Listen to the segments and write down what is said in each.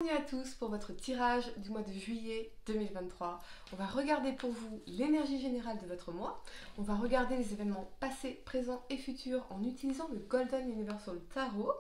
Bienvenue à tous pour votre tirage du mois de juillet 2023. On va regarder pour vous l'énergie générale de votre mois. On va regarder les événements passés, présents et futurs en utilisant le Golden Universal Tarot.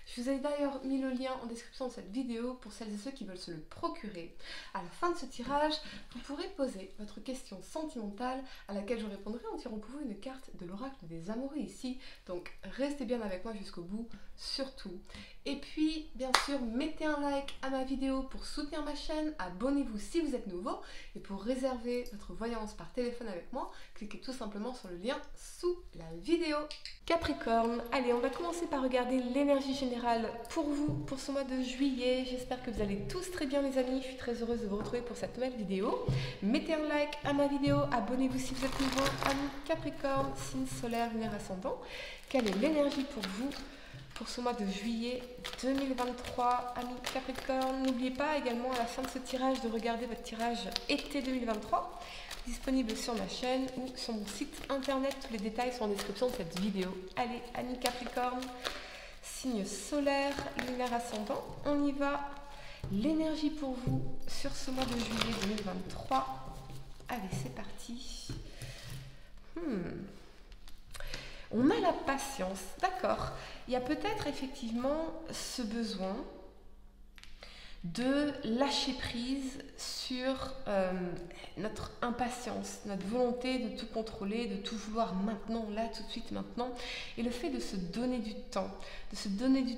Je vous ai d'ailleurs mis le lien en description de cette vidéo pour celles et ceux qui veulent se le procurer. À la fin de ce tirage, vous pourrez poser votre question sentimentale à laquelle je répondrai en tirant pour vous une carte de l'oracle des amoureux ici. Donc restez bien avec moi jusqu'au bout, surtout. Et puis, bien sûr, mettez un like à ma vidéo pour soutenir ma chaîne, abonnez-vous si vous êtes nouveau, et pour réserver votre voyance par téléphone avec moi, cliquez tout simplement sur le lien sous la vidéo. Capricorne, allez, on va commencer par regarder l'énergie générale pour vous, pour ce mois de juillet. J'espère que vous allez tous très bien les amis, je suis très heureuse de vous retrouver pour cette nouvelle vidéo. Mettez un like à ma vidéo, abonnez-vous si vous êtes nouveau, amis Capricorne, signe solaire, lunaire ascendant. Quelle est l'énergie pour vous pour ce mois de juillet 2023, amis Capricorne? N'oubliez pas également à la fin de ce tirage de regarder votre tirage été 2023, disponible sur ma chaîne ou sur mon site internet. Tous les détails sont en description de cette vidéo. Allez, amis Capricorne, signe solaire, lunaire ascendant, on y va. L'énergie pour vous sur ce mois de juillet 2023. Allez, c'est parti. On a la patience, d'accord. Il y a peut-être effectivement ce besoin de lâcher prise sur notre impatience, notre volonté de tout contrôler, de tout vouloir maintenant, là, tout de suite, maintenant. Et le fait de se donner du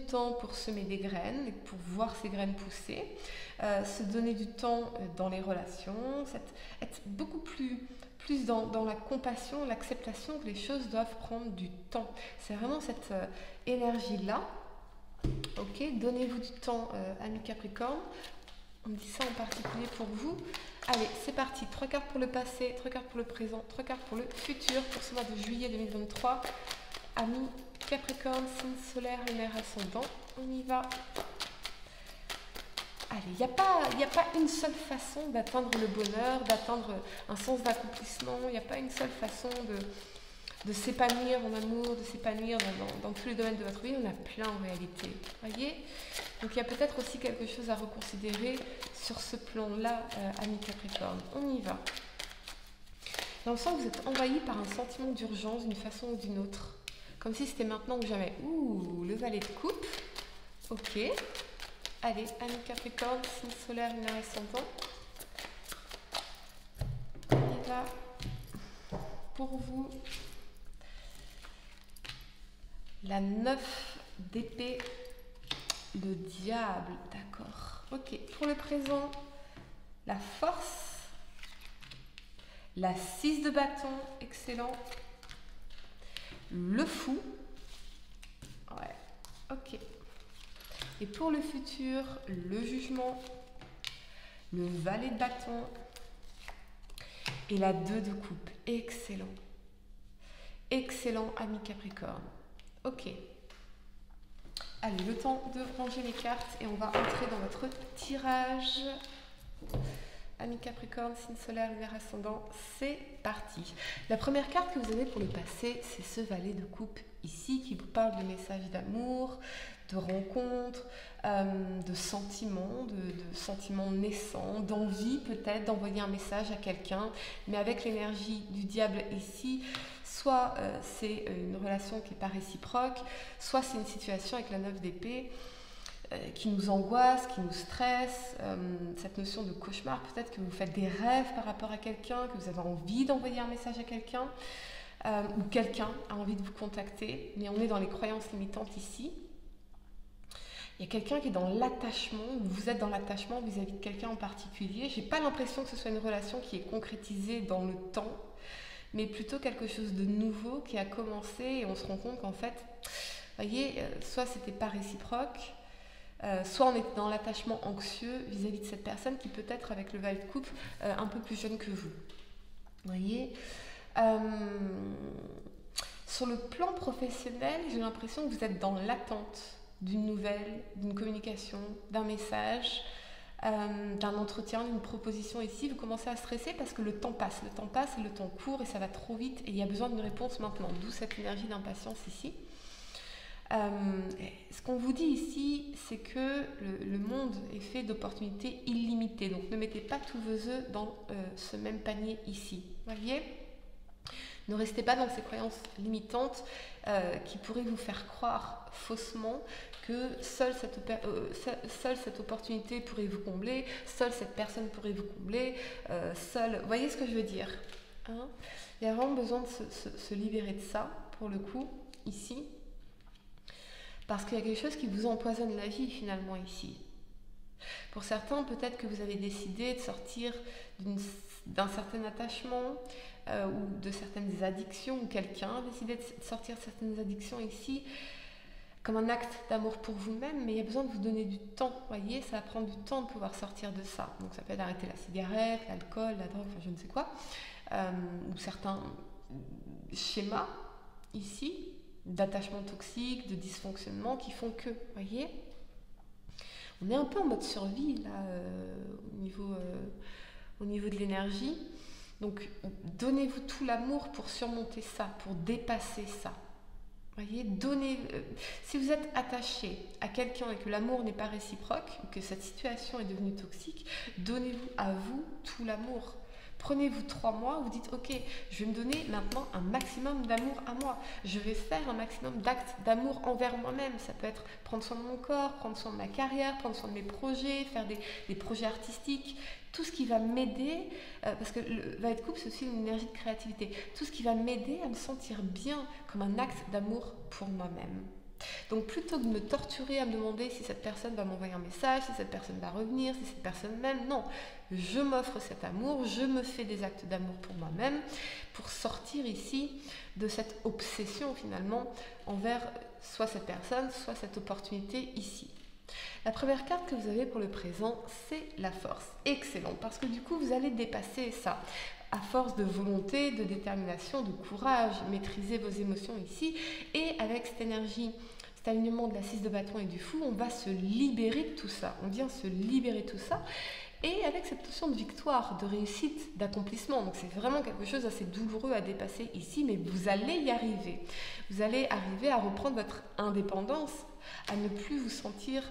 temps pour semer des graines, et pour voir ces graines pousser, se donner du temps dans les relations, être beaucoup plus dans la compassion, l'acceptation que les choses doivent prendre du temps. C'est vraiment cette énergie-là. Ok, donnez-vous du temps, amis Capricorne. On me dit ça en particulier pour vous. Allez, c'est parti. 3 cartes pour le passé, 3 cartes pour le présent, 3 cartes pour le futur pour ce mois de juillet 2023. Amis Capricorne, signe solaire, lunaire ascendant. On y va. Allez, il n'y a pas une seule façon d'atteindre le bonheur, d'atteindre un sens d'accomplissement. Il n'y a pas une seule façon de s'épanouir en amour, de s'épanouir dans tous les domaines de votre vie. On a plein en réalité. Voyez? Donc il y a peut-être aussi quelque chose à reconsidérer sur ce plan-là, amis Capricorne. On y va. Là, on sent que vous êtes envahi par un sentiment d'urgence d'une façon ou d'une autre. Comme si c'était maintenant ou jamais. Ouh, le valet de coupe. Ok. Allez, amis Capricorne, signe solaire, lunaire ascendant. On y va. Pour vous, la 9 d'épée, le diable, d'accord. Ok, pour le présent, la force, la 6 de bâton, excellent. Le fou, ouais, ok. Et pour le futur, le jugement, le valet de bâton et la 2 de coupe. Excellent. Excellent, ami Capricorne. Ok. Allez, le temps de ranger les cartes et on va entrer dans votre tirage. Ami Capricorne, signe solaire, lunaire ascendant, c'est parti. La première carte que vous avez pour le passé, c'est ce valet de coupe ici qui vous parle de messages d'amour, de rencontres, de sentiments, de sentiments naissants, d'envie peut-être d'envoyer un message à quelqu'un, mais avec l'énergie du diable ici, soit c'est une relation qui n'est pas réciproque, soit c'est une situation avec la 9 d'épée qui nous angoisse, qui nous stresse, cette notion de cauchemar, peut-être que vous faites des rêves par rapport à quelqu'un, que vous avez envie d'envoyer un message à quelqu'un, ou quelqu'un a envie de vous contacter, mais on est dans les croyances limitantes ici. Il y a quelqu'un qui est dans l'attachement, ou vous êtes dans l'attachement vis-à-vis de quelqu'un en particulier. Je n'ai pas l'impression que ce soit une relation qui est concrétisée dans le temps, mais plutôt quelque chose de nouveau qui a commencé et on se rend compte qu'en fait, voyez, soit c'était pas réciproque, soit on est dans l'attachement anxieux vis-à-vis de cette personne qui peut être avec le valet de coupe un peu plus jeune que vous. Voyez, sur le plan professionnel, j'ai l'impression que vous êtes dans l'attente d'une nouvelle, d'une communication, d'un message, d'un entretien, d'une proposition ici. Vous commencez à stresser parce que le temps passe et le temps court et ça va trop vite et il y a besoin d'une réponse maintenant, d'où cette énergie d'impatience ici. Ce qu'on vous dit ici, c'est que le monde est fait d'opportunités illimitées. Donc ne mettez pas tous vos œufs dans ce même panier ici. Voyez ? Ne restez pas dans ces croyances limitantes qui pourraient vous faire croire faussement que seule cette opportunité pourrait vous combler, seule cette personne pourrait vous combler, vous voyez ce que je veux dire, hein? Il y a vraiment besoin de se libérer de ça, pour le coup, ici, parce qu'il y a quelque chose qui vous empoisonne la vie, finalement, ici. Pour certains, peut-être que vous avez décidé de sortir d'un certain attachement ou de certaines addictions, ou quelqu'un a décidé de sortir de certaines addictions ici, comme un acte d'amour pour vous-même, mais il y a besoin de vous donner du temps, voyez, ça va prendre du temps de pouvoir sortir de ça. Donc ça peut être arrêter la cigarette, l'alcool, la drogue, enfin je ne sais quoi, ou certains schémas ici, d'attachement toxique, de dysfonctionnement qui font que, voyez, on est un peu en mode survie là, au niveau de l'énergie. Donc donnez-vous tout l'amour pour surmonter ça, pour dépasser ça. Voyez, si vous êtes attaché à quelqu'un et que l'amour n'est pas réciproque, ou que cette situation est devenue toxique, donnez-vous à vous tout l'amour. Prenez-vous 3 mois, vous dites ok, je vais me donner maintenant un maximum d'amour à moi. Je vais faire un maximum d'actes d'amour envers moi-même. Ça peut être prendre soin de mon corps, prendre soin de ma carrière, prendre soin de mes projets, faire des projets artistiques. Tout ce qui va m'aider, parce que le valet de coupe, c'est aussi une énergie de créativité, tout ce qui va m'aider à me sentir bien comme un acte d'amour pour moi-même. Donc plutôt que de me torturer à me demander si cette personne va m'envoyer un message, si cette personne va revenir, si cette personne m'aime, non, je m'offre cet amour, je me fais des actes d'amour pour moi-même, pour sortir ici de cette obsession finalement envers soit cette personne, soit cette opportunité ici. La première carte que vous avez pour le présent, c'est la force. Excellent, parce que du coup, vous allez dépasser ça. À force de volonté, de détermination, de courage, maîtriser vos émotions ici. Et avec cette énergie, cet alignement de la 6 de bâton et du fou, on va se libérer de tout ça. On vient se libérer de tout ça. Et avec cette notion de victoire, de réussite, d'accomplissement. Donc c'est vraiment quelque chose d'assez douloureux à dépasser ici, mais vous allez y arriver. Vous allez arriver à reprendre votre indépendance, à ne plus vous sentir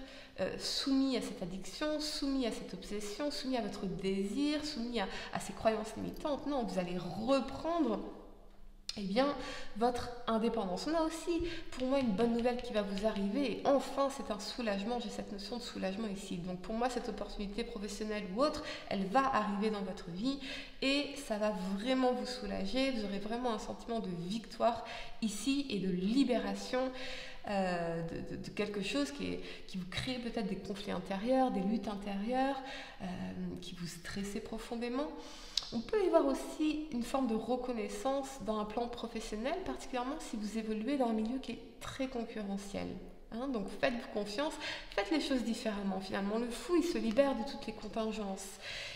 soumis à cette addiction, soumis à cette obsession, soumis à votre désir, soumis à ces croyances limitantes. Non, vous allez reprendre votre indépendance. On a aussi, pour moi, une bonne nouvelle qui va vous arriver. Et enfin, c'est un soulagement. J'ai cette notion de soulagement ici. Donc, pour moi, cette opportunité professionnelle ou autre, elle va arriver dans votre vie et ça va vraiment vous soulager. Vous aurez vraiment un sentiment de victoire ici et de libération de quelque chose qui vous crée peut-être des conflits intérieurs, des luttes intérieures, qui vous stressez profondément. On peut y voir aussi une forme de reconnaissance dans un plan professionnel, particulièrement si vous évoluez dans un milieu qui est très concurrentiel. Donc faites-vous confiance, faites les choses différemment. Finalement, le fou, il se libère de toutes les contingences.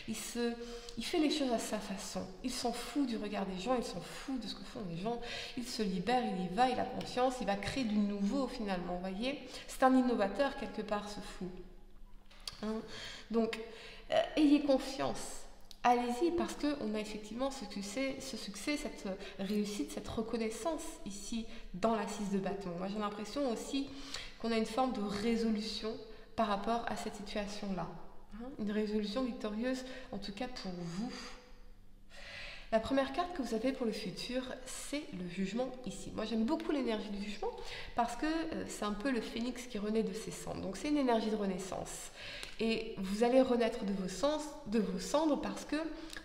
Il fait les choses à sa façon. Il s'en fout du regard des gens, il s'en fout de ce que font les gens. Il se libère, il y va, il a confiance, il va créer du nouveau finalement. Vous voyez, c'est un innovateur quelque part, ce fou. Donc, ayez confiance. Allez-y parce qu'on a effectivement ce succès, cette réussite, cette reconnaissance ici dans la 6 de bâton. Moi j'ai l'impression aussi qu'on a une forme de résolution par rapport à cette situation-là. Une résolution victorieuse en tout cas pour vous. La première carte que vous avez pour le futur, c'est le jugement ici. Moi, j'aime beaucoup l'énergie du jugement parce que c'est un peu le phénix qui renaît de ses cendres. Donc, c'est une énergie de renaissance. Et vous allez renaître de vos cendres parce que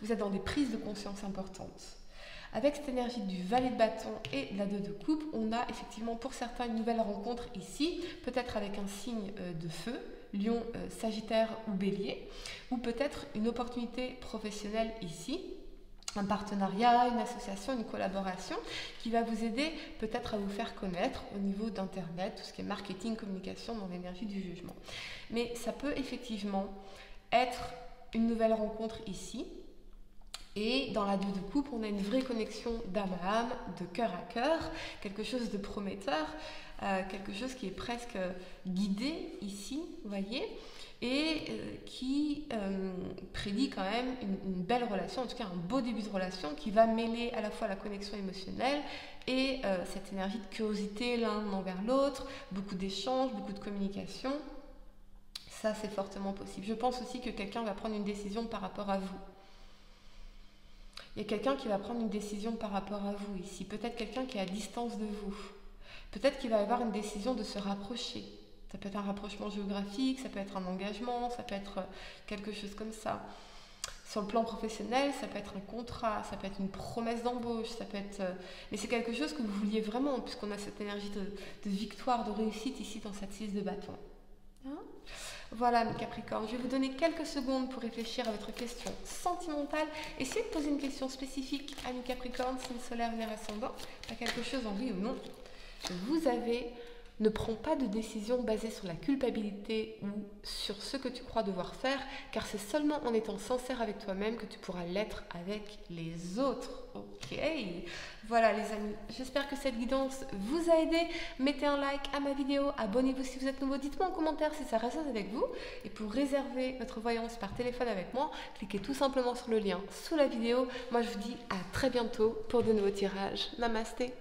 vous êtes dans des prises de conscience importantes. Avec cette énergie du valet de bâton et la 2 de coupe, on a effectivement pour certains une nouvelle rencontre ici, peut-être avec un signe de feu, Lion, Sagittaire ou Bélier, ou peut-être une opportunité professionnelle ici, un partenariat, une association, une collaboration qui va vous aider peut-être à vous faire connaître au niveau d'Internet, tout ce qui est marketing, communication dans l'énergie du jugement. Mais ça peut effectivement être une nouvelle rencontre ici. Et dans la 2 de coupe, on a une vraie connexion d'âme à âme, de cœur à cœur, quelque chose de prometteur, quelque chose qui est presque guidé ici, vous voyez. et qui prédit quand même une belle relation, en tout cas un beau début de relation qui va mêler à la fois la connexion émotionnelle et cette énergie de curiosité l'un envers l'autre, beaucoup d'échanges, beaucoup de communication. Ça, c'est fortement possible. Je pense aussi que quelqu'un va prendre une décision par rapport à vous. Il y a quelqu'un qui va prendre une décision par rapport à vous ici. Peut-être quelqu'un qui est à distance de vous. Peut-être qu'il va y avoir une décision de se rapprocher. Ça peut être un rapprochement géographique, ça peut être un engagement, ça peut être quelque chose comme ça. Sur le plan professionnel, ça peut être un contrat, ça peut être une promesse d'embauche, ça peut être... mais c'est quelque chose que vous vouliez vraiment, puisqu'on a cette énergie de victoire, de réussite ici dans cette 6 de bâton. Hein? Voilà mes Capricornes, je vais vous donner quelques secondes pour réfléchir à votre question sentimentale. Essayez de poser une question spécifique à mes Capricornes, signe solaire, lunaire, ascendant, pas quelque chose en oui ou non. Vous avez... Ne prends pas de décision basée sur la culpabilité ou sur ce que tu crois devoir faire, car c'est seulement en étant sincère avec toi-même que tu pourras l'être avec les autres. Ok, voilà les amis, j'espère que cette guidance vous a aidé. Mettez un like à ma vidéo, abonnez-vous si vous êtes nouveau, dites-moi en commentaire si ça résonne avec vous. Et pour réserver votre voyance par téléphone avec moi, cliquez tout simplement sur le lien sous la vidéo. Moi je vous dis à très bientôt pour de nouveaux tirages. Namasté.